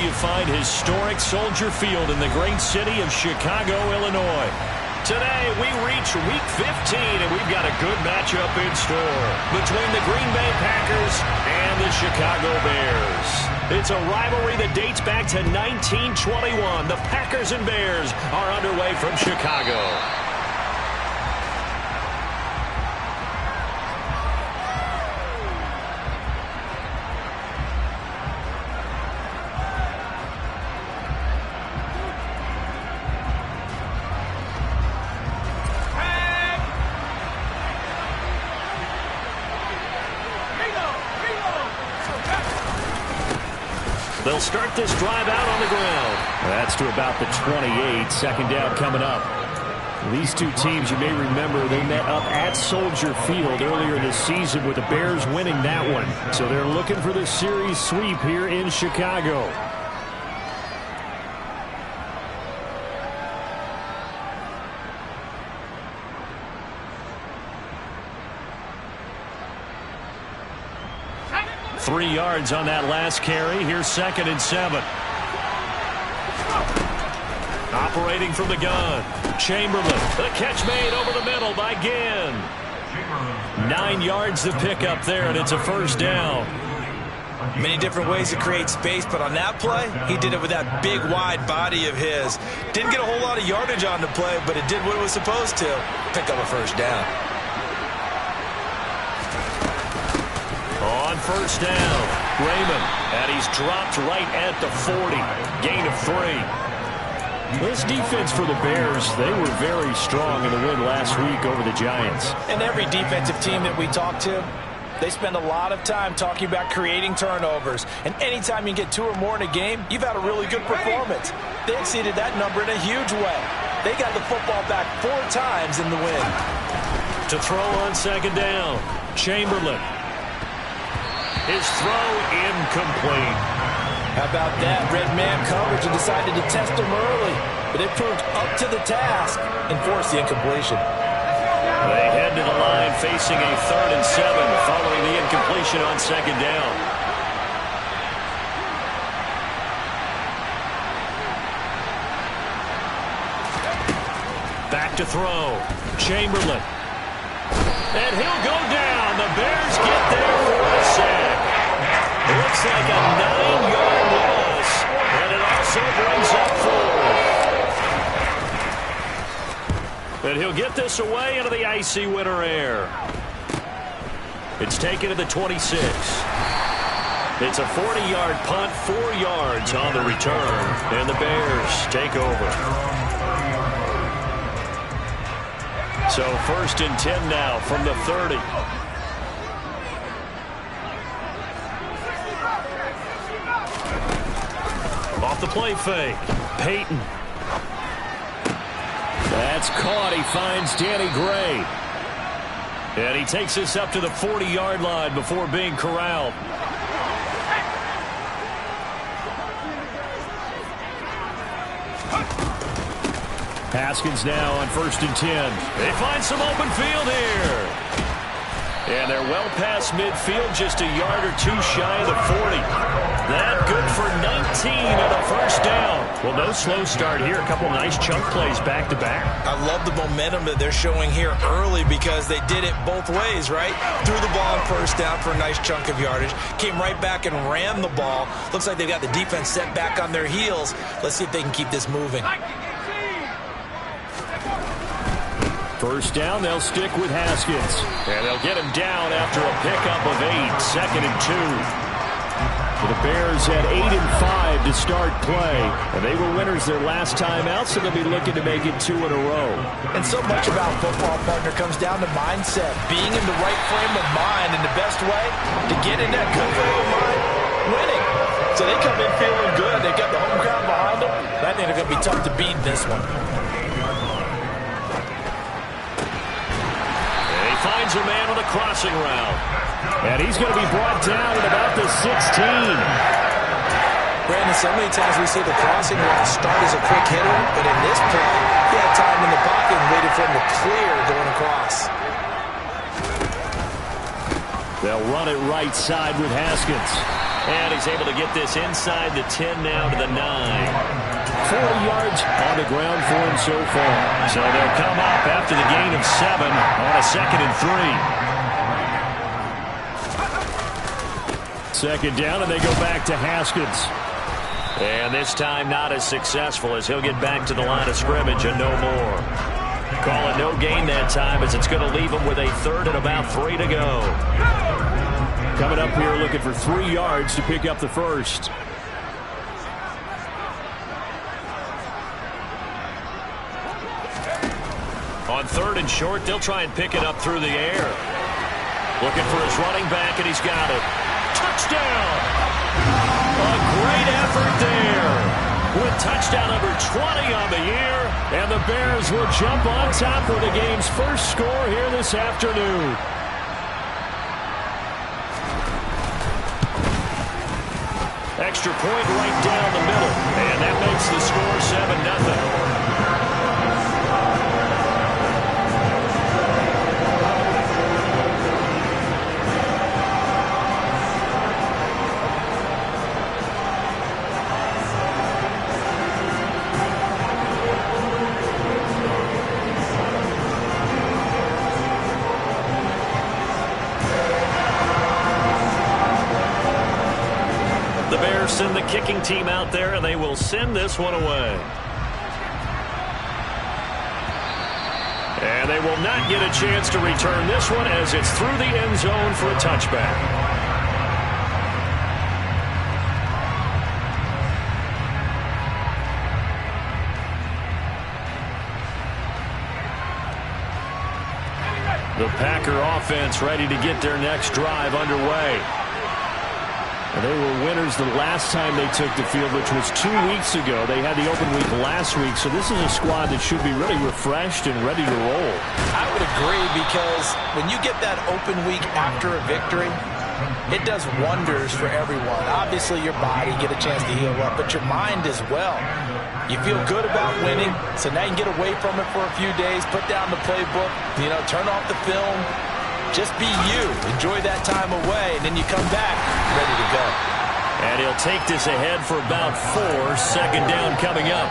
you find historic Soldier Field in the great city of Chicago, Illinois. Today, we reach Week 15, and we've got a good matchup in store between the Green Bay Packers and the Chicago Bears. It's a rivalry that dates back to 1921. The Packers and Bears are underway from Chicago. They'll start this drive out on the ground. That's to about the 28. Second down coming up. These two teams, you may remember, they met up at Soldier Field earlier this season with the Bears winning that one. So they're looking for the series sweep here in Chicago. Three yards on that last carry. Here's 2nd and 7. Operating from the gun. Chamberlain. The catch made over the middle by Ginn. 9 yards to pick up there, and it's a first down. Many different ways to create space, but on that play, he did it with that big, wide body of his. Didn't get a whole lot of yardage on the play, but it did what it was supposed to. Pick up a first down. On first down, Raymond, and he's dropped right at the 40. Gain of 3. This defense for the Bears, they were very strong in the win last week over the Giants. And every defensive team that we talk to, they spend a lot of time talking about creating turnovers. And anytime you get 2 or more in a game, you've had a really good performance. They exceeded that number in a huge way. They got the football back 4 times in the win. To throw on second down, Chamberlain. His throw incomplete. How about that? Red man coverage and decided to test him early. But it proved up to the task and forced the incompletion. They head to the line facing a 3rd and 7 following the incompletion on second down. Back to throw. Chamberlain. And he'll go down. The Bears get there for a sack. Looks like a 9-yard loss. And it also brings up 4. And he'll get this away into the icy winter air. It's taken to the 26. It's a 40-yard punt, 4 yards on the return. And the Bears take over. So 1st and 10 now from the 30. Off the play fake. Peyton. That's caught. He finds Danny Gray. And he takes this up to the 40-yard line before being corralled. Haskins now on 1st and 10. They find some open field here. And they're well past midfield, just a yard or 2 shy of the 40. That good for 19 and a first down. Well, no slow start here. A couple nice chunk plays back to back. I love the momentum that they're showing here early because they did it both ways, right? Threw the ball on first down for a nice chunk of yardage. Came right back and ran the ball. Looks like they've got the defense set back on their heels. Let's see if they can keep this moving. First down, they'll stick with Haskins. And they'll get him down after a pickup of 8. 2nd and 2. The Bears had 8 and 5 to start play. And they were winners their last time out, so they'll be looking to make it 2 in a row. And so much about football, partner, comes down to mindset. Being in the right frame of mind, and the best way to get in that good frame of mind, winning. So they come in feeling good. They got the home crowd behind them. I think they're going to be tough to beat in this one. Finds a man on a crossing route. And he's going to be brought down at about the 16. Brandon, so many times we see the crossing route start as a quick hitter, but in this play, he had time in the pocket and waited for him to clear going across. They'll run it right side with Haskins. And he's able to get this inside the 10 now to the 9. 40 yards on the ground for him so far. So they'll come up after the gain of 7 on a 2nd and 3. Second down, and they go back to Haskins. And this time not as successful as he'll get back to the line of scrimmage and no more. Call it no gain that time as it's going to leave him with a 3rd and about 3 to go. Coming up here looking for 3 yards to pick up the first. On 3rd and short, they'll try and pick it up through the air. Looking for his running back, and he's got it. Touchdown! A great effort there. With touchdown number 20 on the year. And the Bears will jump on top for the game's first score here this afternoon. Extra point right down the middle. And that makes the score 7-0. Send the kicking team out there, and they will send this one away. And they will not get a chance to return this one as it's through the end zone for a touchback. The Packer offense ready to get their next drive underway. And they were winners the last time they took the field, which was 2 weeks ago. They had the open week last week, so this is a squad that should be really refreshed and ready to roll. I would agree, because when you get that open week after a victory, it does wonders for everyone. Obviously, your body get a chance to heal up, but your mind as well. You feel good about winning, so now you can get away from it for a few days, put down the playbook, turn off the film. Just be you. Enjoy that time away, and then you come back ready to go. And he'll take this ahead for about 4. Second down coming up.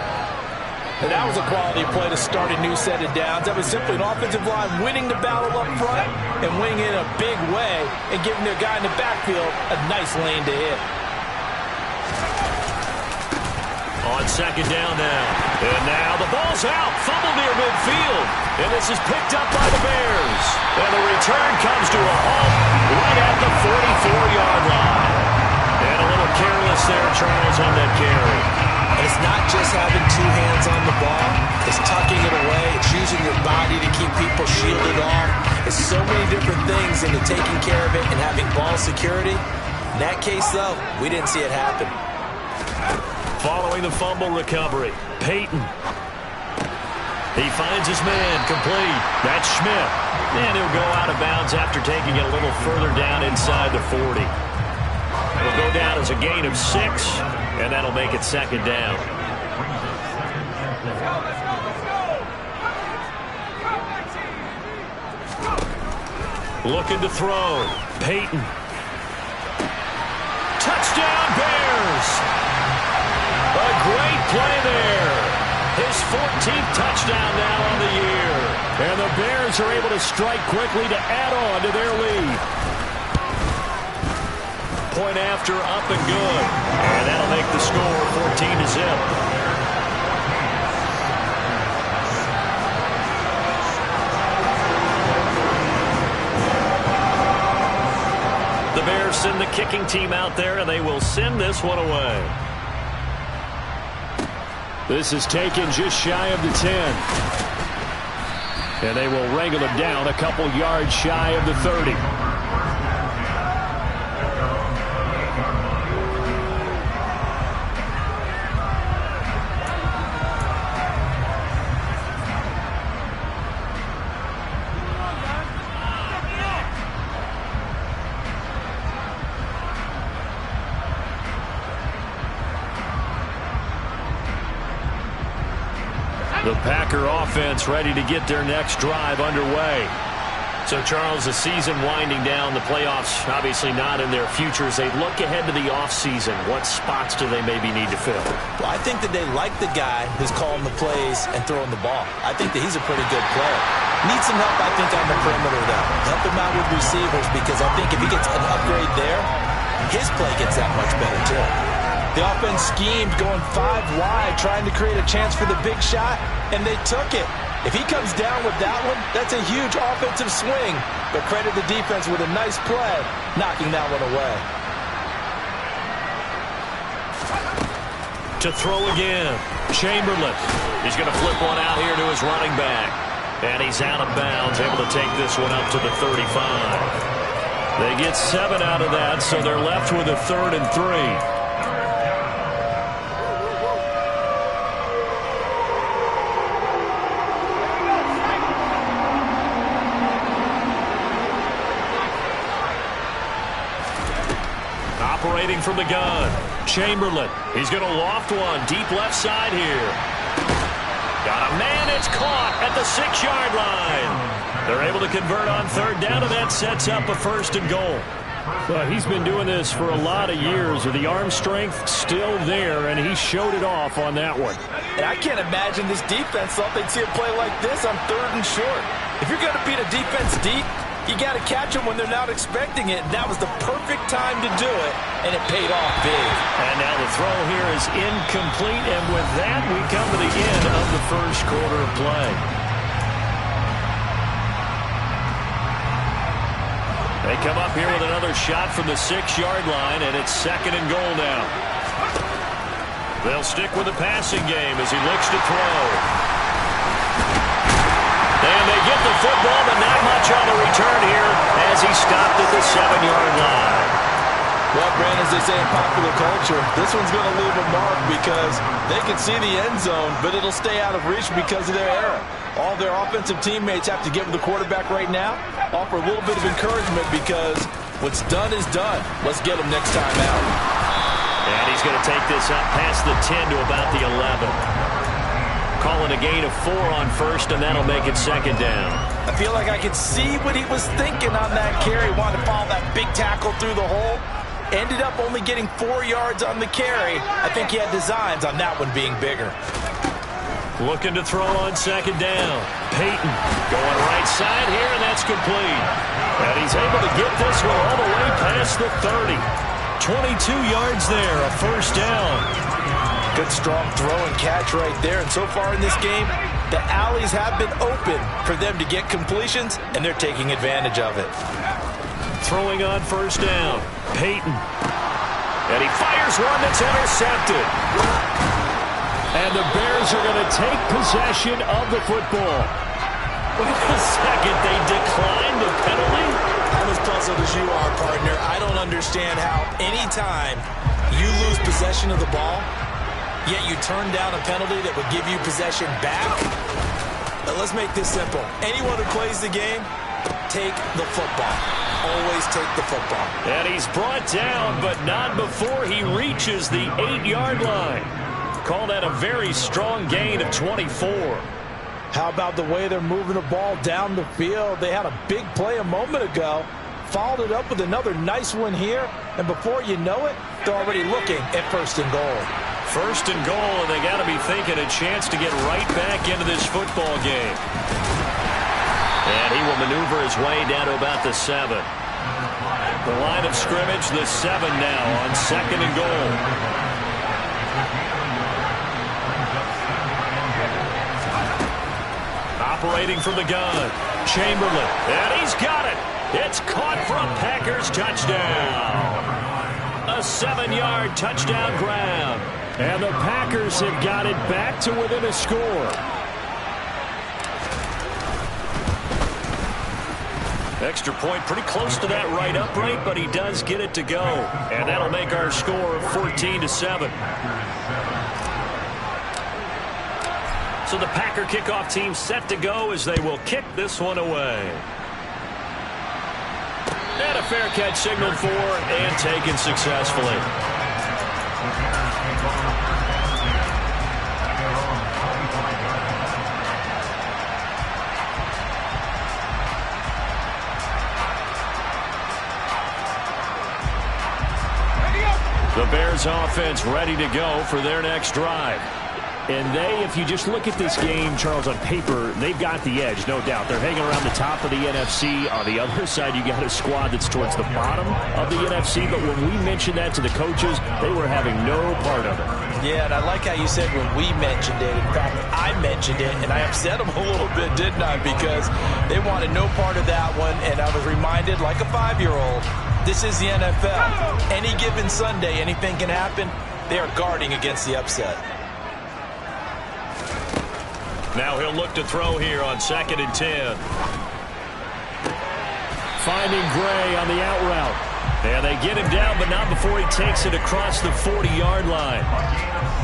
And that was a quality play to start a new set of downs. That was simply an offensive line winning the battle up front and winning in a big way and giving their guy in the backfield a nice lane to hit. On second down now. And now the ball's out. Fumble near midfield. And this is picked up by the Bears. And the return comes to a halt right at the 44-yard line. And a little careless there, Charles, on that carry. It's not just having 2 hands on the ball. It's tucking it away. It's using your body to keep people shielded off. It's so many different things into taking care of it and having ball security. In that case, though, we didn't see it happen. Following the fumble recovery, Peyton. He finds his man, complete. That's Schmidt. And he'll go out of bounds after taking it a little further down inside the 40. It'll go down as a gain of 6, and that'll make it second down. Looking to throw. Peyton. Touchdown, Bears! A great play there. His 14th touchdown now on the year. And the Bears are able to strike quickly to add on to their lead. Point after, up and good. And that'll make the score 14-0. The Bears send the kicking team out there, and they will send this one away. This is taken just shy of the 10. And they will wrangle him down a couple yards shy of the 30. The Packer offense ready to get their next drive underway. So, Charles, the season winding down, the playoffs obviously not in their future. As they look ahead to the offseason, what spots do they maybe need to fill? Well, I think that they like the guy who's calling the plays and throwing the ball. I think that he's a pretty good player. Needs some help, I think, on the perimeter, though. Help him out with receivers, because I think if he gets an upgrade there, his play gets that much better, too. The offense schemed going 5 wide, trying to create a chance for the big shot, and they took it. If he comes down with that one, that's a huge offensive swing. But credit the defense with a nice play, knocking that one away. To throw again, Chamberlain. He's going to flip one out here to his running back. And he's out of bounds, able to take this one up to the 35. They get 7 out of that, so they're left with a 3rd and 3. Operating from the gun, Chamberlain. He's going to loft one deep left side here. Got a man, it's caught at the 6-yard line. They're able to convert on 3rd down, and that sets up a 1st and goal. Well, he's been doing this for a lot of years. With the arm strength still there, and he showed it off on that one. And I can't imagine this defense thought they'd see a play like this on 3rd and short. If you're going to beat a defense deep, you got to catch them when they're not expecting it. And that was the perfect time to do it, and it paid off big. And now the throw here is incomplete, and with that, we come to the end of the 1st quarter of play. They come up here with another shot from the 6-yard line, and it's 2nd and goal now. They'll stick with the passing game as he looks to throw. And they get the football, but not much on the return here as he stopped at the 7-yard line. Well, Brandon, as they say in popular culture, this one's going to leave a mark because they can see the end zone, but it'll stay out of reach because of their error. All their offensive teammates have to give the quarterback right now, offer a little bit of encouragement because what's done is done. Let's get him next time out. And he's going to take this up past the 10 to about the 11. Calling a gain of 4 on 1st, and that'll make it 2nd down. I feel like I could see what he was thinking on that carry. Wanted to follow that big tackle through the hole. Ended up only getting 4 yards on the carry. I think he had designs on that one being bigger. Looking to throw on 2nd down. Peyton going right side here, and that's complete. And he's able to get this one all the way past the 30. 22 yards there, a 1st down. Good, strong throw and catch right there. And so far in this game, the alleys have been open for them to get completions, and they're taking advantage of it. Throwing on 1st down. Peyton. And he fires one that's intercepted. And the Bears are going to take possession of the football. Wait a second, they declined the penalty? I'm as puzzled as you are, partner. I don't understand how anytime you lose possession of the ball, yet you turn down a penalty that would give you possession back. But let's make this simple. Anyone who plays the game, take the football. Always take the football. And he's brought down, but not before he reaches the 8-yard line. Call that a very strong gain of 24. How about the way they're moving the ball down the field? They had a big play a moment ago. Followed it up with another nice one here. And before you know it, they're already looking at 1st and goal. 1st and goal, and they got to be thinking a chance to get right back into this football game. And he will maneuver his way down to about the 7. The line of scrimmage, the 7 now on 2nd and goal. Operating from the gun, Chamberlain, and he's got it. It's caught for a Packers touchdown. A 7-yard touchdown grab. And the Packers have got it back to within a score. Extra point pretty close to that right upright, but he does get it to go. And that'll make our score 14-7. So the Packer kickoff team set to go as they will kick this one away. And a fair catch signaled for and taken successfully. Bears offense ready to go for their next drive. And if you just look at this game, Charles, on paper, they've got the edge, no doubt. They're hanging around the top of the NFC. On the other side, you got a squad that's towards the bottom of the NFC. But when we mentioned that to the coaches, they were having no part of it. Yeah, and I like how you said when we mentioned it. In fact, I mentioned it, and I upset them a little bit, didn't I? Because they wanted no part of that one, and I was reminded, like a 5-year-old, this is the NFL. Any given Sunday, anything can happen. They are guarding against the upset. Now he'll look to throw here on 2nd and 10. Finding Gray on the out route. And they get him down, but not before he takes it across the 40-yard line.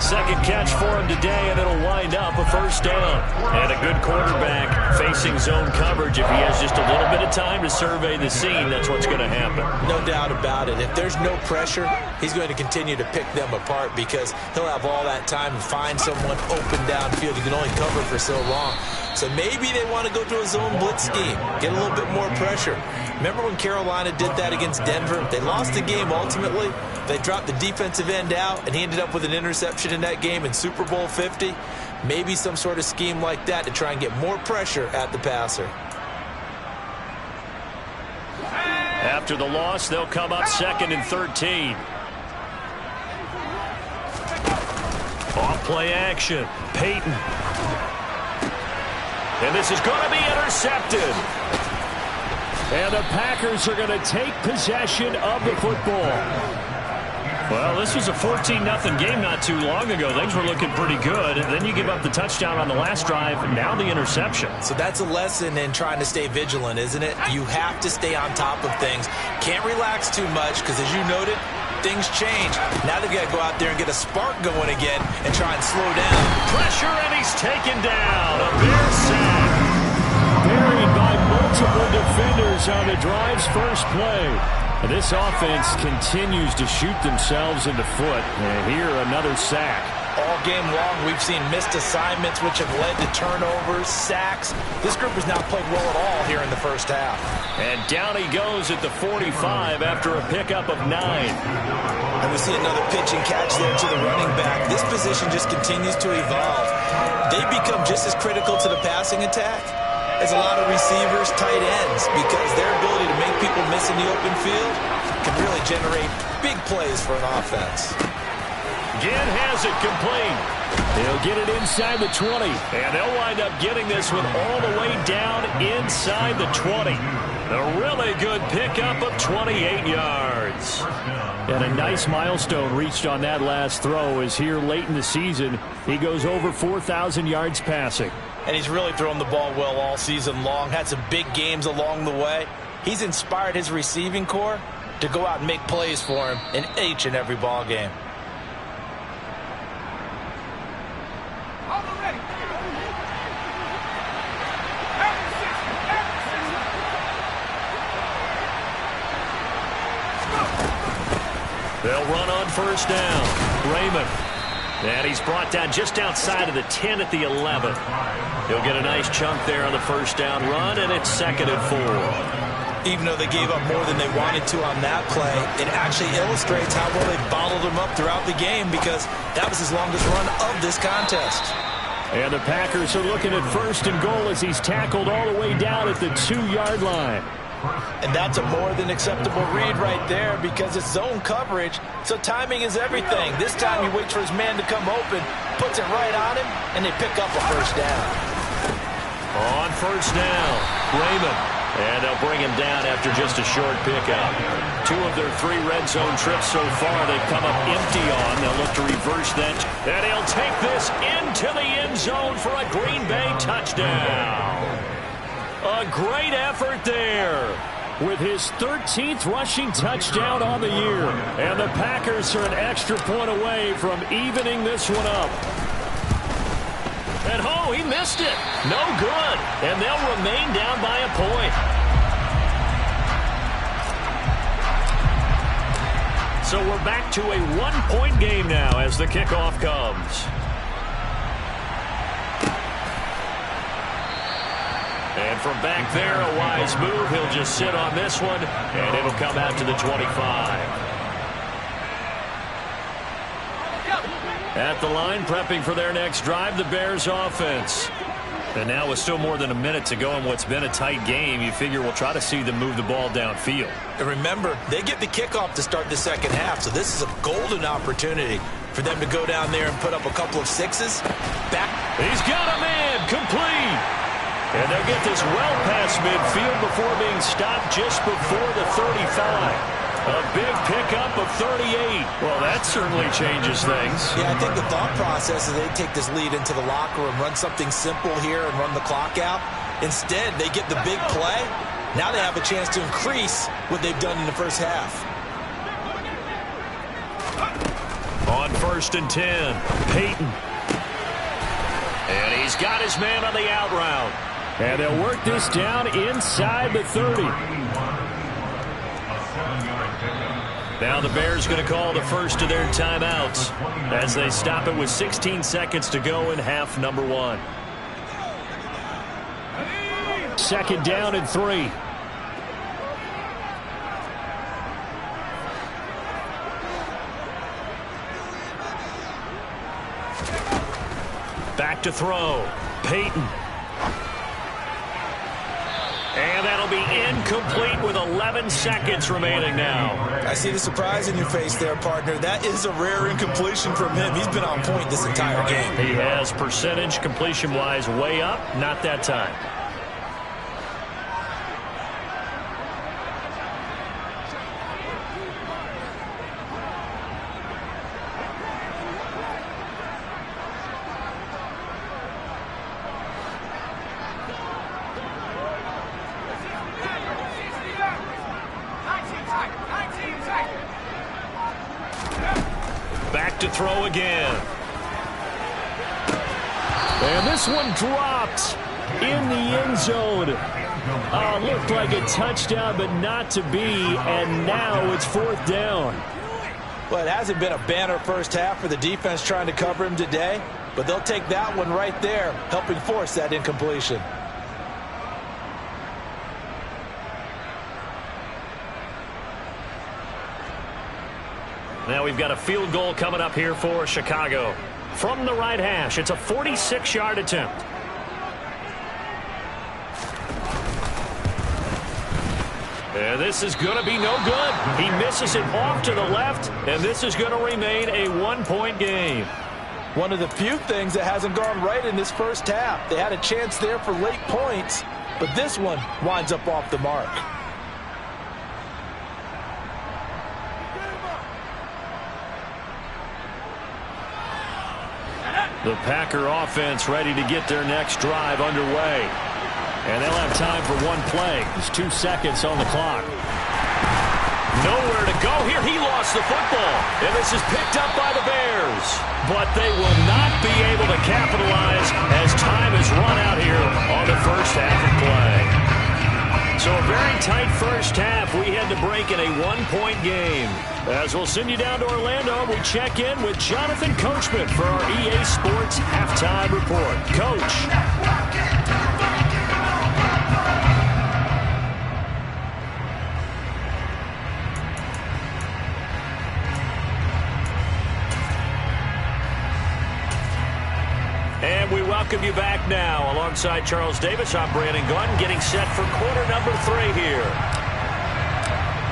Second catch for him today, and it'll wind up a first down. And a good quarterback facing zone coverage. If he has just a little bit of time to survey the scene, that's what's going to happen. No doubt about it. If there's no pressure, he's going to continue to pick them apart because he'll have all that time to find someone open downfield. He can only cover for so long. So maybe they want to go to a zone blitz scheme, get a little bit more pressure. Remember when Carolina did that against Denver? They lost the game ultimately. They dropped the defensive end out, and he ended up with an interception in that game in Super Bowl 50. Maybe some sort of scheme like that to try and get more pressure at the passer. After the loss, they'll come up 2nd and 13. Off-play action. Peyton. And this is going to be intercepted. And the Packers are going to take possession of the football. Well, this was a 14-0 game not too long ago. Things were looking pretty good. And then you give up the touchdown on the last drive, and now the interception. So that's a lesson in trying to stay vigilant, isn't it? You have to stay on top of things. Can't relax too much because, as you noted, things change. Now they've got to go out there and get a spark going again and try and slow down. Pressure, and he's taken down. A Bear sack. Buried by multiple defenders on the drive's first play. And this offense continues to shoot themselves in the foot. And here, another sack. All game long, we've seen missed assignments, which have led to turnovers, sacks. This group has not played well at all here in the first half. And down he goes at the 45 after a pickup of 9. And we see another pitch and catch there to the running back. This position just continues to evolve. They become just as critical to the passing attack as a lot of receivers, tight ends, because their ability to make people miss in the open field can really generate big plays for an offense. Ginn has it complete. They'll get it inside the 20. And they'll wind up getting this one all the way down inside the 20. A really good pickup of 28 yards. And a nice milestone reached on that last throw as here late in the season, he goes over 4,000 yards passing. And he's really thrown the ball well all season long. Had some big games along the way. He's inspired his receiving corps to go out and make plays for him in each and every ball game. They'll run on first down. Raymond. And he's brought down just outside of the 10 at the 11. He'll get a nice chunk there on the first down run, and it's 2nd and 4. Even though they gave up more than they wanted to on that play, it actually illustrates how well they bottled him up throughout the game because that was his longest run of this contest. And the Packers are looking at 1st and goal as he's tackled all the way down at the 2-yard line. And that's a more than acceptable read right there because it's zone coverage, so timing is everything. This time he waits for his man to come open, puts it right on him, and they pick up a first down. On first down, Raymond. And they'll bring him down after just a short pickup. 2 of their 3 red zone trips so far they've come up empty on. They'll look to reverse that. And he'll take this into the end zone for a Green Bay touchdown. A great effort there. With his 13th rushing touchdown on the year. And the Packers are an extra point away from evening this one up. And oh, he missed it. No good. And they'll remain down by a point. So we're back to a 1-point game now as the kickoff comes. And from back there, a wise move. He'll just sit on this one, and it'll come out to the 25. At the line, prepping for their next drive, the Bears offense. And now with still more than a minute to go in what's been a tight game, you figure we'll try to see them move the ball downfield. And remember, they get the kickoff to start the second half, so this is a golden opportunity for them to go down there and put up a couple of sixes. He's got a man, complete. And they'll get this well past midfield before being stopped just before the 35. A big pickup of 38. Well, that certainly changes things. Yeah, I think the thought process is they take this lead into the locker room, run something simple here and run the clock out. Instead, they get the big play. Now they have a chance to increase what they've done in the first half. On 1st and 10, Peyton. And he's got his man on the out route. And they'll work this down inside the 30. Now the Bears going to call the first of their timeouts as they stop it with 16 seconds to go in half number 1. 2nd down and 3. Back to throw. Peyton. And that'll be incomplete with 11 seconds remaining now. I see the surprise in your face there, partner. That is a rare incompletion from him. He's been on point this entire game. He has percentage completion-wise way up. Not that time. Back to throw again. And this one dropped in the end zone. Looked like a touchdown, but not to be. And now it's 4th down. Well, it hasn't been a banner first half for the defense trying to cover him today, but they'll take that one right there, helping force that incompletion. Now we've got a field goal coming up here for Chicago. From the right hash, it's a 46-yard attempt. And this is going to be no good. He misses it off to the left, and this is going to remain a 1-point game. One of the few things that hasn't gone right in this first half. They had a chance there for late points, but this one winds up off the mark. The Packer offense ready to get their next drive underway. And they'll have time for one play. There's 2 seconds on the clock. Nowhere to go here. He lost the football. And this is picked up by the Bears. But they will not be able to capitalize as time is run out here on the first half of play. So a very tight first half. We had to break in a 1-point game. As we'll send you down to Orlando, we check in with Jonathan Coachman for our EA Sports Halftime Report. Coach. And we welcome you back now. Alongside Charles Davis, I'm Brandon Gunn, getting set for quarter number 3 here.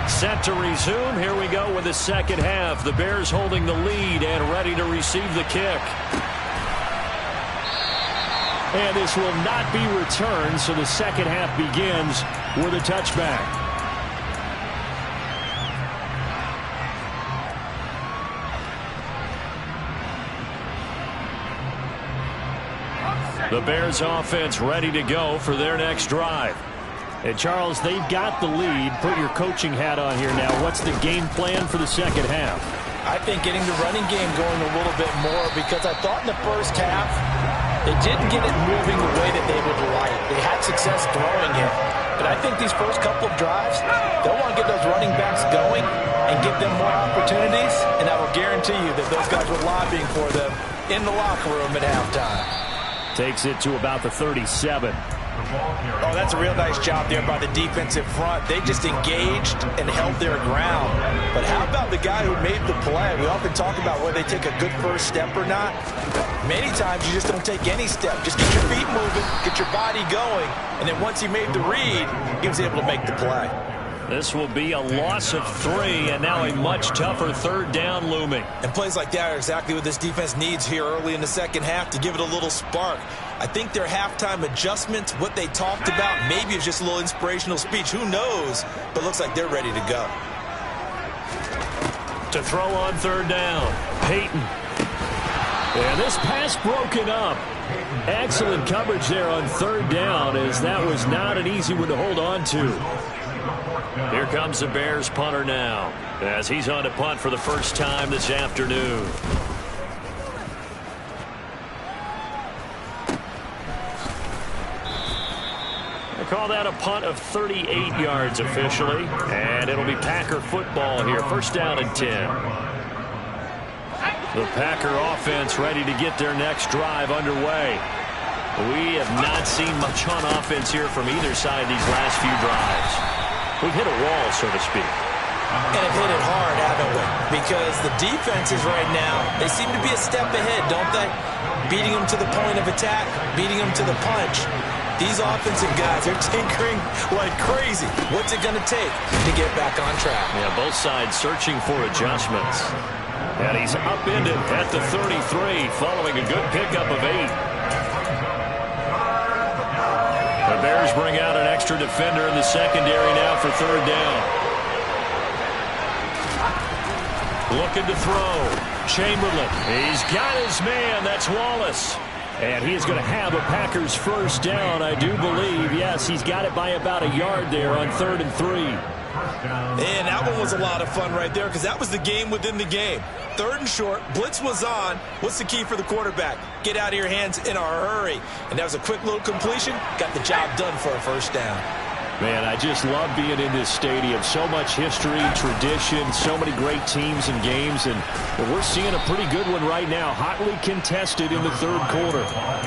Set to resume. Here we go with the second half. The Bears holding the lead and ready to receive the kick. And this will not be returned, so the second half begins with a touchback. The Bears offense ready to go for their next drive. And Charles, they've got the lead. Put your coaching hat on here now. What's the game plan for the second half? I think getting the running game going a little bit more, because I thought in the first half they didn't get it moving the way that they would like. They had success throwing it. But I think these first couple of drives, they'll want to get those running backs going and give them more opportunities. And I will guarantee you that those guys were lobbying for them in the locker room at halftime. Takes it to about the 37. Oh, that's a real nice job there by the defensive front. They just engaged and held their ground. But how about the guy who made the play? We often talk about whether they take a good first step or not. Many times you just don't take any step. Just get your feet moving, get your body going, and then once he made the read, he was able to make the play. This will be a loss of 3, and now a much tougher third down looming. And plays like that are exactly what this defense needs here early in the second half to give it a little spark. I think their halftime adjustments, what they talked about, maybe it's just a little inspirational speech. Who knows? But looks like they're ready to go. To throw on third down, Peyton. And this pass broken up. Excellent coverage there on third down, as that was not an easy one to hold on to. Here comes the Bears punter now, as he's on to punt for the first time this afternoon. They call that a punt of 38 yards officially, and it'll be Packer football here, first down and 10. The Packer offense ready to get their next drive underway. We have not seen much on offense here from either side these last few drives. We've hit a wall, so to speak. And have hit it hard, haven't we? Because the defenses right now, they seem to be a step ahead, don't they? Beating them to the point of attack, beating them to the punch. These offensive guys are tinkering like crazy. What's it going to take to get back on track? Yeah, both sides searching for adjustments. And he's upended at the 33 following a good pickup of 8. The Bears bring out an extra defender in the secondary now for third down. Looking to throw. Chamberlain. He's got his man. That's Wallace. And he is going to have a Packers first down, I do believe. Yes, he's got it by about a yard there on 3rd and 3. And that one was a lot of fun right there because that was the game within the game. 3rd and short, blitz was on. What's the key for the quarterback? Get out of your hands in a hurry. And that was a quick little completion. Got the job done for a first down. Man, I just love being in this stadium. So much history, tradition, so many great teams and games. And we're seeing a pretty good one right now. Hotly contested in the 3rd quarter.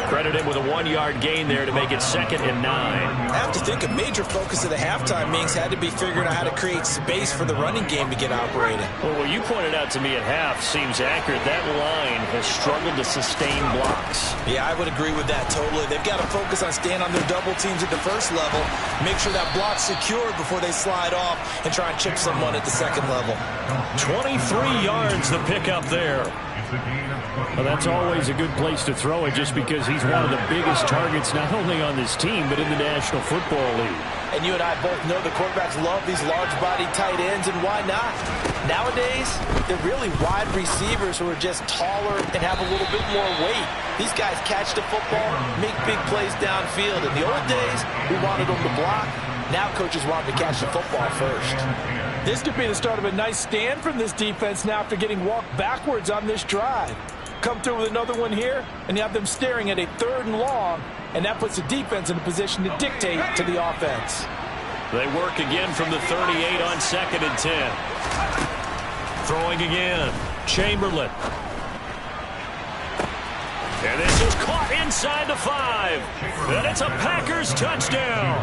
Credit him with a 1-yard gain there to make it 2nd and 9. I have to think a major focus of the halftime meetings had to be figuring out how to create space for the running game to get operating. Well, what you pointed out to me at half seems accurate. That line has struggled to sustain blocks. Yeah, I would agree with that totally. They've got to focus on staying on their double teams at the first level. Make sure that block's secured before they slide off and try and chip someone at the second level. 23 yards the pickup there. Well, that's always a good place to throw it just because he's one of the biggest targets not only on this team but in the National Football League. And you and I both know the quarterbacks love these large-body tight ends, and why not? Nowadays, they're really wide receivers who are just taller and have a little bit more weight. These guys catch the football, make big plays downfield. In the old days, we wanted them to block. Now coaches want them to catch the football first. This could be the start of a nice stand from this defense now after getting walked backwards on this drive. Come through with another one here, and you have them staring at a 3rd and long, and that puts the defense in a position to dictate to the offense. They work again from the 38 on 2nd and 10. Throwing again. Chamberlain. And this is caught inside the 5. And it's a Packers touchdown.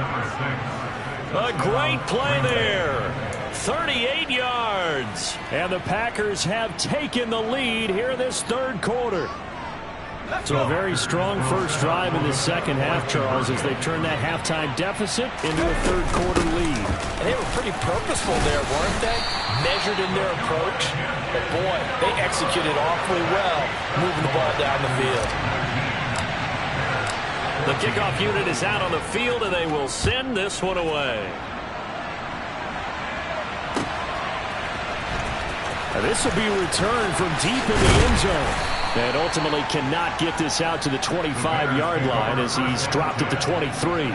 A great play there. 38 yards. And the Packers have taken the lead here in this 3rd quarter. So a very strong first drive in the second half, Charles, as they turn that halftime deficit into a 3rd quarter lead. And they were pretty purposeful there, weren't they? Measured in their approach. But boy, they executed awfully well, moving the ball down the field. The kickoff unit is out on the field, and they will send this one away. And this will be returned from deep in the end zone. And ultimately cannot get this out to the 25-yard line as he's dropped at the 23.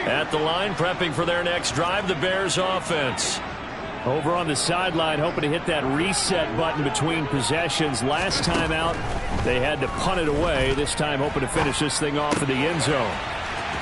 At the line, prepping for their next drive, the Bears offense. Over on the sideline, hoping to hit that reset button between possessions. Last time out, they had to punt it away. This time, hoping to finish this thing off in the end zone.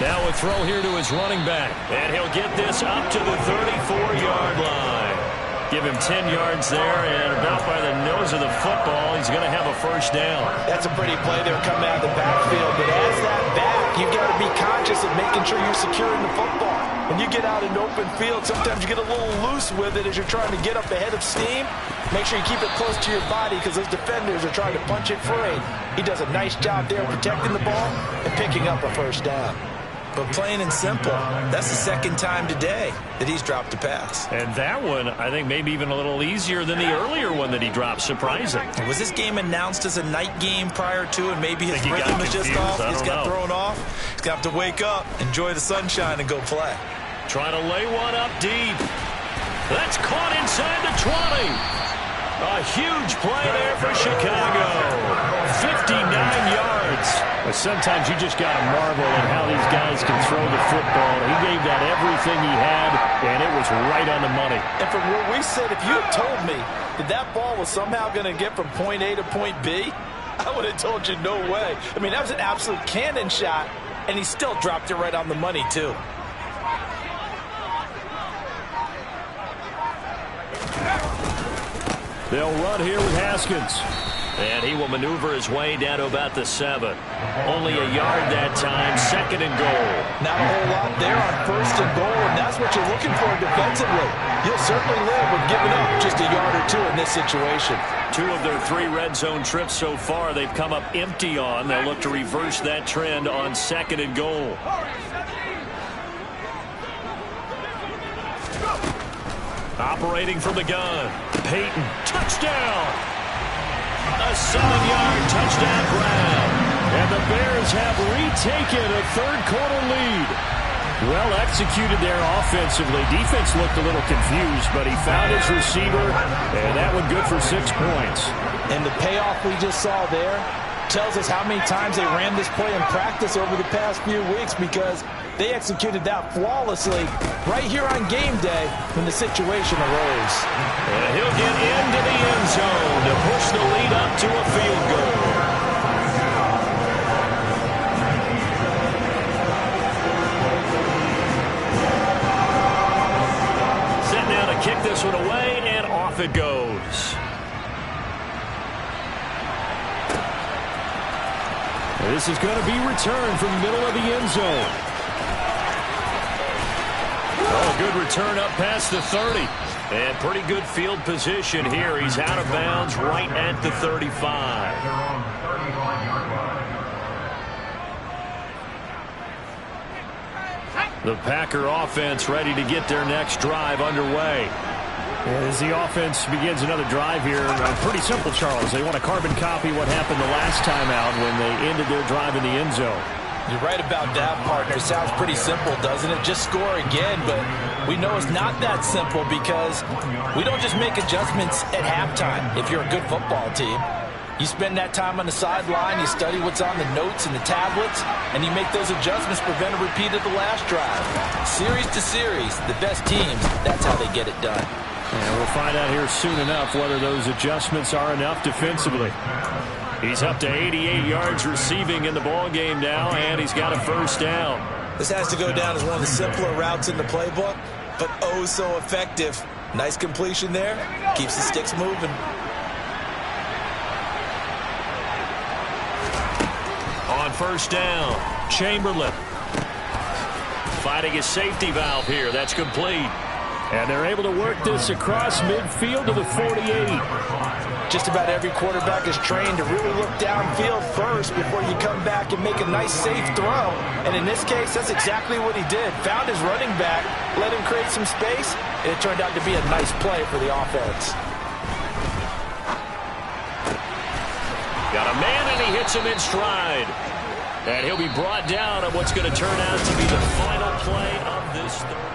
Now a throw here to his running back. And he'll get this up to the 34-yard line. Give him 10 yards there, and about by the nose of the football, he's going to have a first down. That's a pretty play there coming out of the backfield. But as that back, you've got to be conscious of making sure you're securing the football. When you get out in open field, sometimes you get a little loose with it as you're trying to get up ahead of steam. Make sure you keep it close to your body because those defenders are trying to punch it free. He does a nice job there protecting the ball and picking up a first down. But plain and simple, that's the second time today that he's dropped a pass. And that one, I think, maybe even a little easier than the earlier one that he dropped. Surprising. Was this game announced as a night game prior to, and maybe his rhythm is just off? He's got thrown off. He's got to wake up, enjoy the sunshine, and go play. Trying to lay one up deep. That's caught inside the 20. A huge play there for Chicago. 59 yards. But sometimes you just got to marvel at how these guys can throw the football. He gave that everything he had, and it was right on the money. And from where we said, if you had told me that that ball was somehow going to get from point A to point B, I would have told you no way. I mean, that was an absolute cannon shot, and he still dropped it right on the money, too. They'll run here with Haskins. And he will maneuver his way down to about the 7. Only a yard that time, 2nd and goal. Not a whole lot there on 1st and goal, and that's what you're looking for defensively. You'll certainly live with giving up just a yard or 2 in this situation. 2 of their 3 red zone trips so far, they've come up empty on. They'll look to reverse that trend on 2nd and goal. Operating from the gun. Peyton, touchdown! A 7-yard touchdown grab. And the Bears have retaken a third-quarter lead. Well executed there offensively. Defense looked a little confused, but he found his receiver, and that one good for 6 points. And the payoff we just saw there tells us how many times they ran this play in practice over the past few weeks, because they executed that flawlessly right here on game day when the situation arose. And he'll get into the end zone to push the lead up to a field goal. Set now to kick this one away, and off it goes. This is going to be returned from the middle of the end zone. Oh, a good return up past the 30. And pretty good field position here. He's out of bounds right at the 35. The Packer offense ready to get their next drive underway. As the offense begins another drive here, pretty simple, Charles. They want to carbon copy what happened the last time out when they ended their drive in the end zone. You're right about that, partner. Sounds pretty simple, doesn't it? Just score again, but we know it's not that simple because we don't just make adjustments at halftime if you're a good football team. You spend that time on the sideline, you study what's on the notes and the tablets, and you make those adjustments, prevent a repeat of the last drive. Series to series, the best teams, that's how they get it done. And we'll find out here soon enough whether those adjustments are enough defensively. He's up to 88 yards receiving in the ballgame now, and he's got a first down. This has to go down as one of the simpler routes in the playbook, but oh so effective. Nice completion there. Keeps the sticks moving. On first down, Chamberlain. Fighting his safety valve here. That's complete. And they're able to work this across midfield to the 48. Just about every quarterback is trained to really look downfield first before you come back and make a nice, safe throw. And in this case, that's exactly what he did. Found his running back, let him create some space, and it turned out to be a nice play for the offense. Got a man, and he hits him in stride. And he'll be brought down on what's going to turn out to be the final play of this third.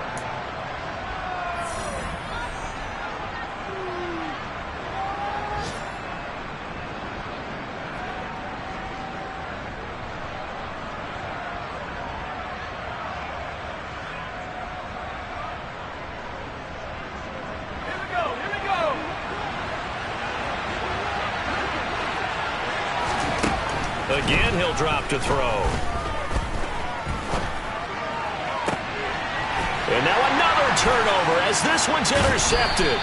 Again, he'll drop to throw. And now another turnover as this one's intercepted.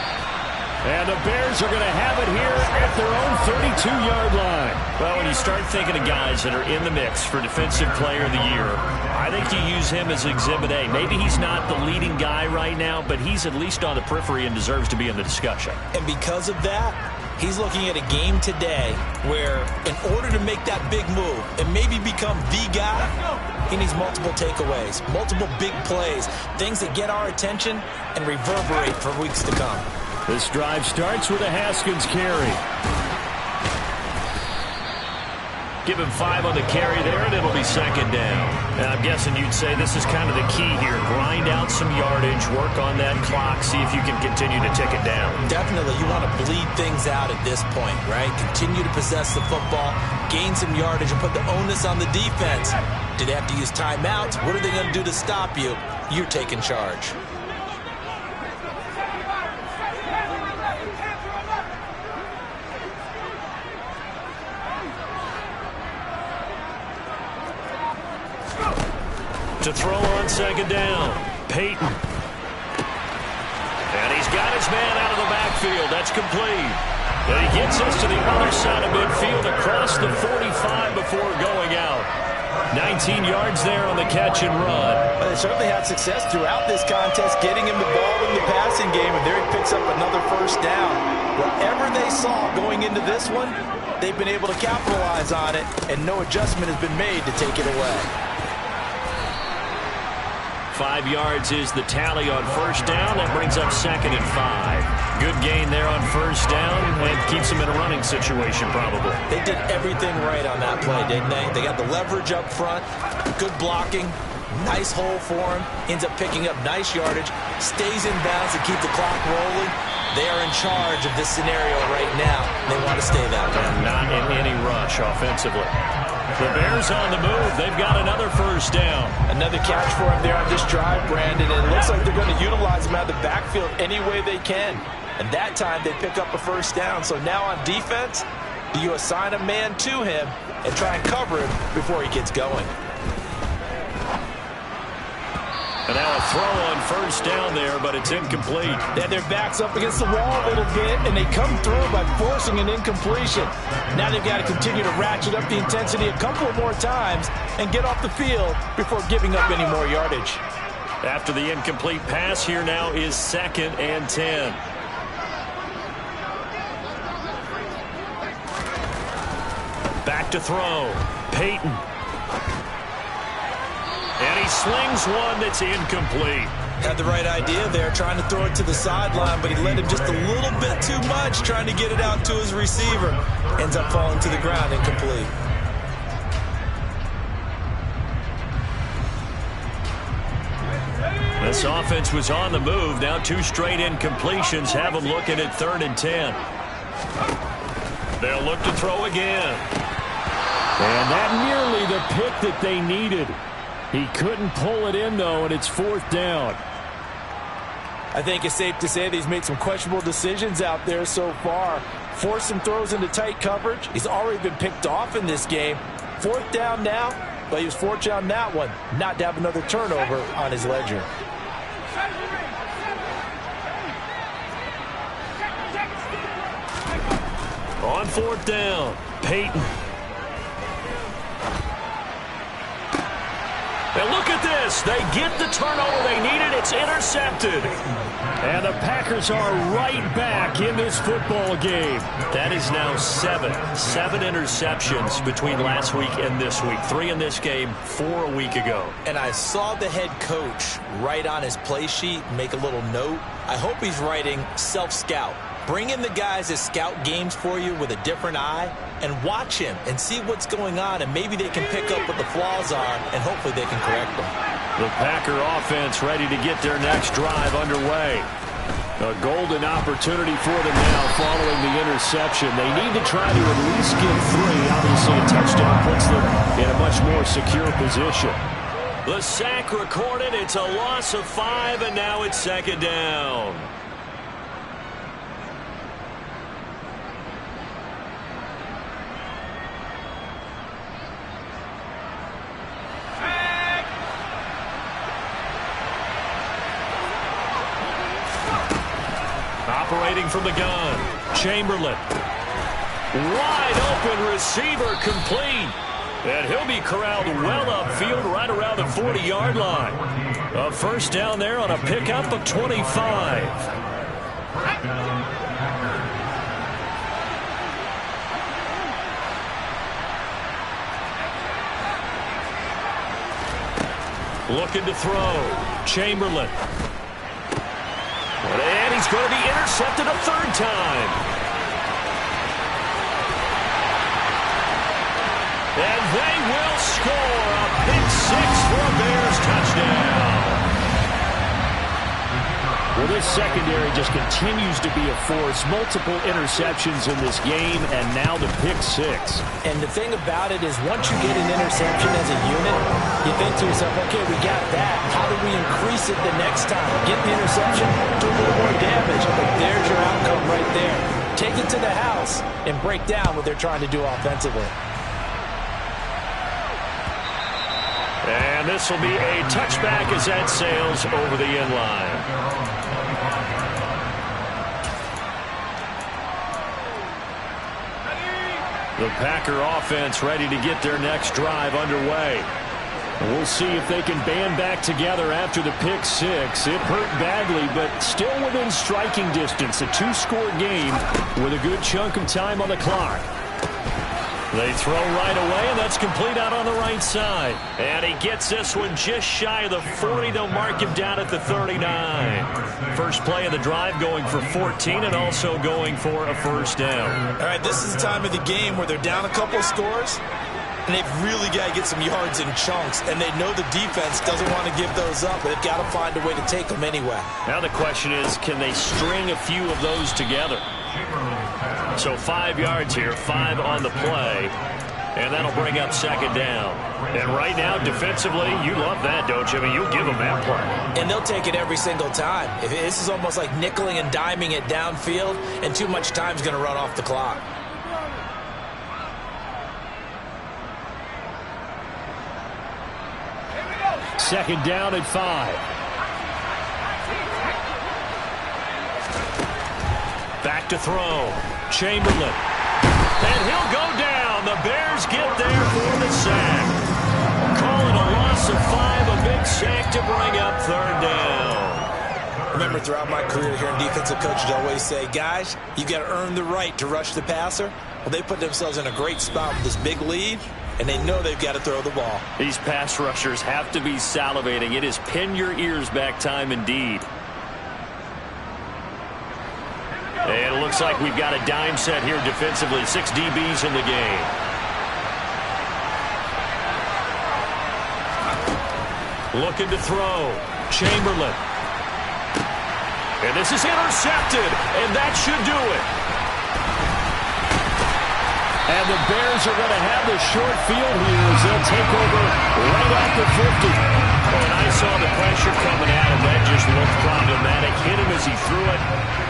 And the Bears are going to have it here at their own 32-yard line. Well, when you start thinking of guys that are in the mix for Defensive Player of the Year, I think you use him as Exhibit A. Maybe he's not the leading guy right now, but he's at least on the periphery and deserves to be in the discussion. And because of that, he's looking at a game today where in order to make that big move and maybe become the guy, he needs multiple takeaways, multiple big plays, things that get our attention and reverberate for weeks to come. This drive starts with a Haskins carry. Give him 5 on the carry there, and it'll be second down. And I'm guessing you'd say this is kind of the key here. Grind out some yardage, work on that clock, see if you can continue to tick it down. Definitely, you want to bleed things out at this point, right? Continue to possess the football, gain some yardage, and put the onus on the defense. Do they have to use timeouts? What are they going to do to stop you? You're taking charge. To throw on second down, Peyton. And he's got his man out of the backfield. That's complete. And he gets us to the other side of midfield across the 45 before going out. 19 yards there on the catch and run. Well, they certainly had success throughout this contest, getting him the ball in the passing game, and there he picks up another first down. Whatever they saw going into this one, they've been able to capitalize on it, and no adjustment has been made to take it away. 5 yards is the tally on first down. That brings up second and 5. Good gain there on first down and keeps them in a running situation probably. They did everything right on that play, didn't they? They got the leverage up front, good blocking, nice hole for him, ends up picking up nice yardage, stays in bounds to keep the clock rolling. They are in charge of this scenario right now. They want to stay that way. Not in any rush offensively. The Bears on the move. They've got another first down. Another catch for him there on this drive, Brandon. And it looks like they're going to utilize him out of the backfield any way they can. And that time they pick up a first down. So now on defense, do you assign a man to him and try and cover him before he gets going? And now a throw on first down there, but it's incomplete. Then their backs up against the wall a little bit, and they come through by forcing an incompletion. Now they've got to continue to ratchet up the intensity a couple more times and get off the field before giving up any more yardage. After the incomplete pass, here now is second and 10. Back to throw. Peyton. And he slings one that's incomplete. Had the right idea there, trying to throw it to the sideline, but he let him just a little bit too much, trying to get it out to his receiver. Ends up falling to the ground, incomplete. This offense was on the move. Now 2 straight incompletions have them looking at 3rd and 10. They'll look to throw again. And that nearly the pick that they needed. He couldn't pull it in, though, and it's 4th down. I think it's safe to say that he's made some questionable decisions out there so far. Forced some throws into tight coverage. He's already been picked off in this game. 4th down now, but he was fortunate on that one not to have another turnover on his ledger. On 4th down, Peyton. And look at this. They get the turnover they needed. It's intercepted. And the Packers are right back in this football game. That is now 7 interceptions between last week and this week. 3 in this game, 4 a week ago. And I saw the head coach write on his play sheet, make a little note. I hope he's writing self-scout. Bring in the guys that scout games for you with a different eye and watch him and see what's going on, and maybe they can pick up what the flaws are, and hopefully they can correct them. The Packer offense ready to get their next drive underway. A golden opportunity for them now following the interception. They need to try to at least get 3. Obviously, a touchdown puts them in a much more secure position. The sack recorded. It's a loss of 5, and now it's 2nd down. Operating from the gun, Chamberlain. Wide open receiver, complete. And he'll be corralled well upfield right around the 40-yard line. A first down there on a pickup of 25. Looking to throw. Chamberlain. And he's going to be intercepted a third time. And they will score a pick six for a Bears touchdown. Well, this secondary just continues to be a force. Multiple interceptions in this game, and now the pick six. And the thing about it is once you get an interception as a unit, you think to yourself, okay, we got that. How do we increase it the next time? Get the interception, do a little more damage. But there's your outcome right there. Take it to the house and break down what they're trying to do offensively. And this will be a touchback as that sails over the end line. The Packer offense ready to get their next drive underway. We'll see if they can band back together after the pick six. It hurt badly, but still within striking distance. A two-score game with a good chunk of time on the clock. They throw right away, and that's complete out on the right side. And he gets this one just shy of the 40. They'll mark him down at the 39. First play of the drive going for 14 and also going for a first down. All right, this is the time of the game where they're down a couple of scores, and they've really got to get some yards in chunks, and they know the defense doesn't want to give those up, but they've got to find a way to take them anyway. Now the question is, can they string a few of those together? So 5 yards here, 5 on the play, and that'll bring up second down. And right now, defensively, you love that, don't you? I mean, you'll give them that play. And they'll take it every single time. This is almost like nickeling and diming it downfield, and too much time's going to run off the clock. Second down at 5. Back to throw. Chamberlain. And he'll go down. The Bears get there for the sack. Call it a loss of 5, a big sack to bring up third down. Remember, throughout my career here in defensive coach, I'd always say, guys, you got to earn the right to rush the passer. Well, they put themselves in a great spot with this big lead, and they know they've got to throw the ball. These pass rushers have to be salivating. It is pin your ears back time indeed. And it looks like we've got a dime set here defensively. 6 DBs in the game. Looking to throw. Chamberlain. And this is intercepted. And that should do it. And the Bears are going to have the short field here as they'll take over right at the 50. And I saw the pressure coming at him. That just looked problematic. Hit him as he threw it,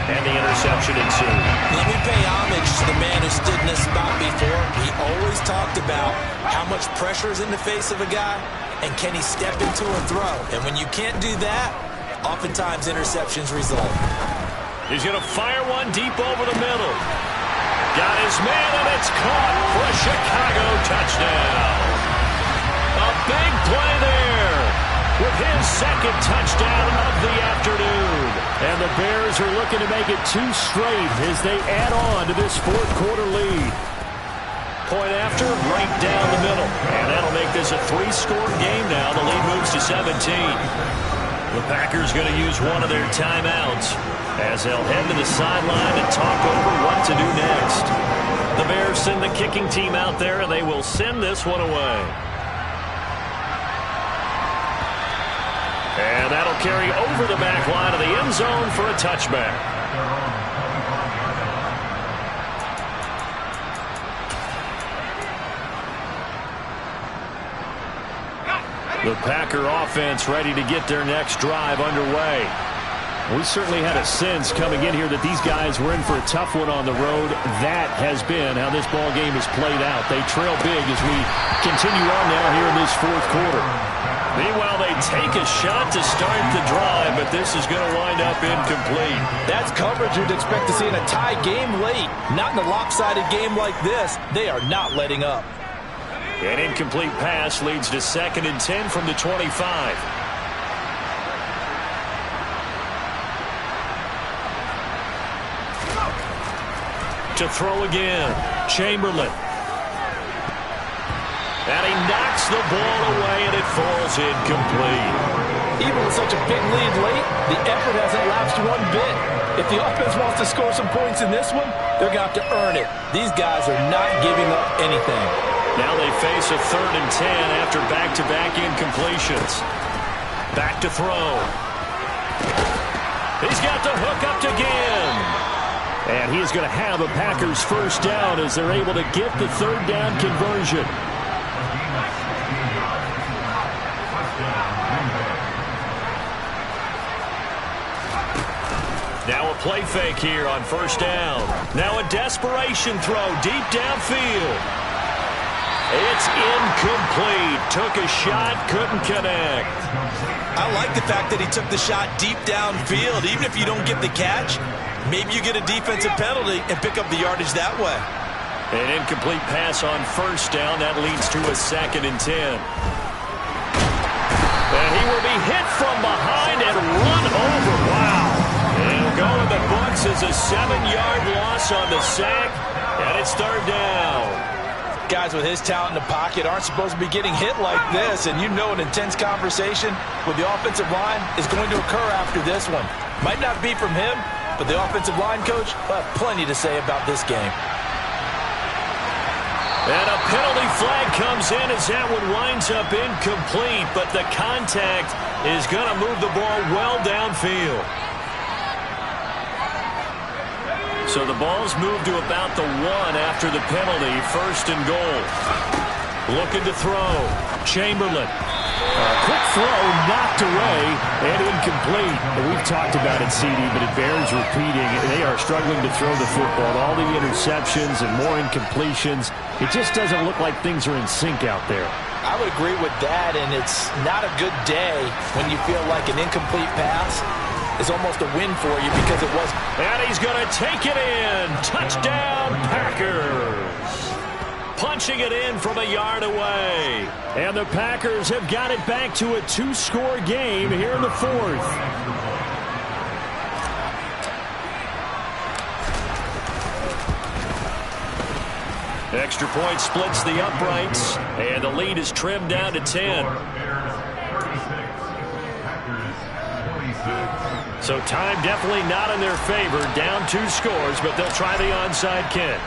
and the interception ensued. Let me pay homage to the man who stood in this spot before. He always talked about how much pressure is in the face of a guy, and can he step into a throw. And when you can't do that, oftentimes interceptions result. He's going to fire one deep over the middle. Got his man, and it's caught for a Chicago touchdown. A big play there with his second touchdown of the afternoon. And the Bears are looking to make it 2 straight as they add on to this fourth quarter lead. Point after, right down the middle. And that'll make this a 3-score game now. The lead moves to 17. The Packers going to use one of their timeouts as they'll head to the sideline and talk over what to do next. The Bears send the kicking team out there, and they will send this one away. And that'll carry over the back line of the end zone for a touchback. The Packer offense ready to get their next drive underway. We certainly had a sense coming in here that these guys were in for a tough one on the road. That has been how this ball game has played out. They trail big as we continue on now here in this fourth quarter. Meanwhile, they take a shot to start the drive, but this is going to wind up incomplete. That's coverage you'd expect to see in a tie game late. Not in a lopsided game like this. They are not letting up. An incomplete pass leads to 2nd and 10 from the 25. To throw again, Chamberlain. And he knocks the ball away, and it falls incomplete. Even with such a big lead late, the effort hasn't lapsed one bit. If the offense wants to score some points in this one, they're going to have to earn it. These guys are not giving up anything. Now they face a 3rd and 10 after back-to-back incompletions. Back to throw. He's got the hook up again. And he's going to have a Packers first down as they're able to get the 3rd down conversion. Now a play fake here on 1st down. Now a desperation throw deep downfield. It's incomplete. Took a shot, couldn't connect. I like the fact that he took the shot deep downfield. Even if you don't get the catch, maybe you get a defensive penalty and pick up the yardage that way. An incomplete pass on 1st down. That leads to a 2nd and 10. And he will be hit from behind and run over. Wow. It'll go in the books as a 7-yard loss on the sack, and it's 3rd down. Guys with his talent in the pocket aren't supposed to be getting hit like this, and you know an intense conversation with the offensive line is going to occur after this one. Might not be from him, but the offensive line coach will have plenty to say about this game. And a penalty flag comes in as that one winds up incomplete, but the contact is going to move the ball well downfield. So the ball's moved to about the 1 after the penalty, 1st and goal. Looking to throw. Chamberlain. Quick throw, knocked away, and incomplete. And we've talked about it, CD, but it bears repeating. They are struggling to throw the football. All the interceptions and more incompletions. It just doesn't look like things are in sync out there. I would agree with that, and it's not a good day when you feel like an incomplete pass is almost a win for you because it was. And he's going to take it in. Touchdown, Packers. Punching it in from a yard away. And the Packers have got it back to a 2-score game here in the 4th. Extra point splits the uprights, and the lead is trimmed down to 10. So time definitely not in their favor. Down 2 scores, but they'll try the onside kick.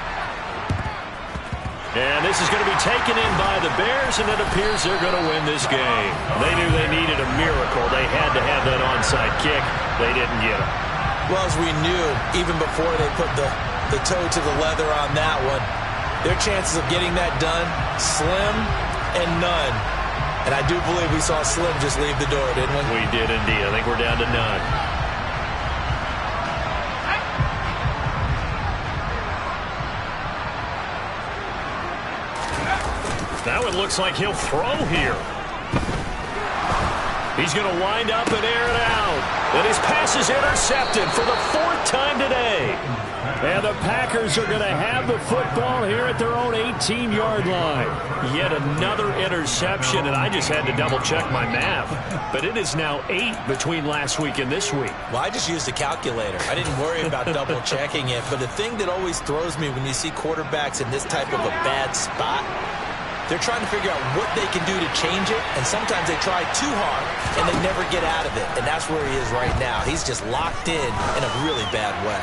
And this is going to be taken in by the Bears, and it appears they're going to win this game. They knew they needed a miracle. They had to have that onside kick. They didn't get it. Well, as we knew, even before they put the toe to the leather on that one, their chances of getting that done, slim and none. And I do believe we saw Slim just leave the door, didn't we? We did indeed. I think we're down to none. Now it looks like he'll throw here. He's going to wind up and air it out. And his pass is intercepted for the 4th time today. And the Packers are going to have the football here at their own 18-yard line. Yet another interception, and I just had to double-check my math. But it is now 8 between last week and this week. Well, I just used a calculator. I didn't worry about double-checking it. But the thing that always throws me when you see quarterbacks in this type of a bad spot, they're trying to figure out what they can do to change it, and sometimes they try too hard, and they never get out of it. And that's where he is right now. He's just locked in a really bad way.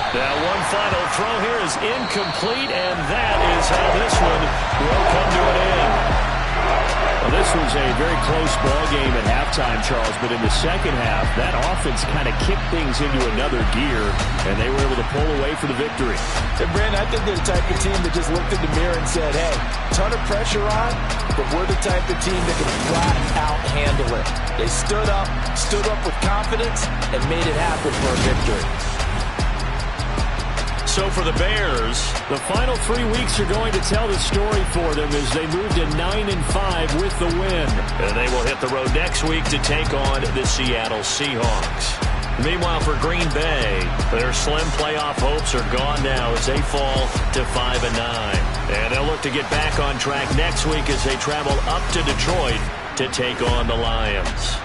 Now one final throw here is incomplete, and that is how this one will come to an end. Well, this was a very close ball game at halftime, Charles, but in the second half, that offense kind of kicked things into another gear, and they were able to pull away for the victory. And Brandon, I think they're the type of team that just looked in the mirror and said, hey, ton of pressure on, but we're the type of team that can flat out handle it. They stood up with confidence, and made it happen for a victory. So for the Bears, the final 3 weeks are going to tell the story for them as they move to 9-5 with the win. And they will hit the road next week to take on the Seattle Seahawks. Meanwhile, for Green Bay, their slim playoff hopes are gone now as they fall to 5-9. And they'll look to get back on track next week as they travel up to Detroit to take on the Lions.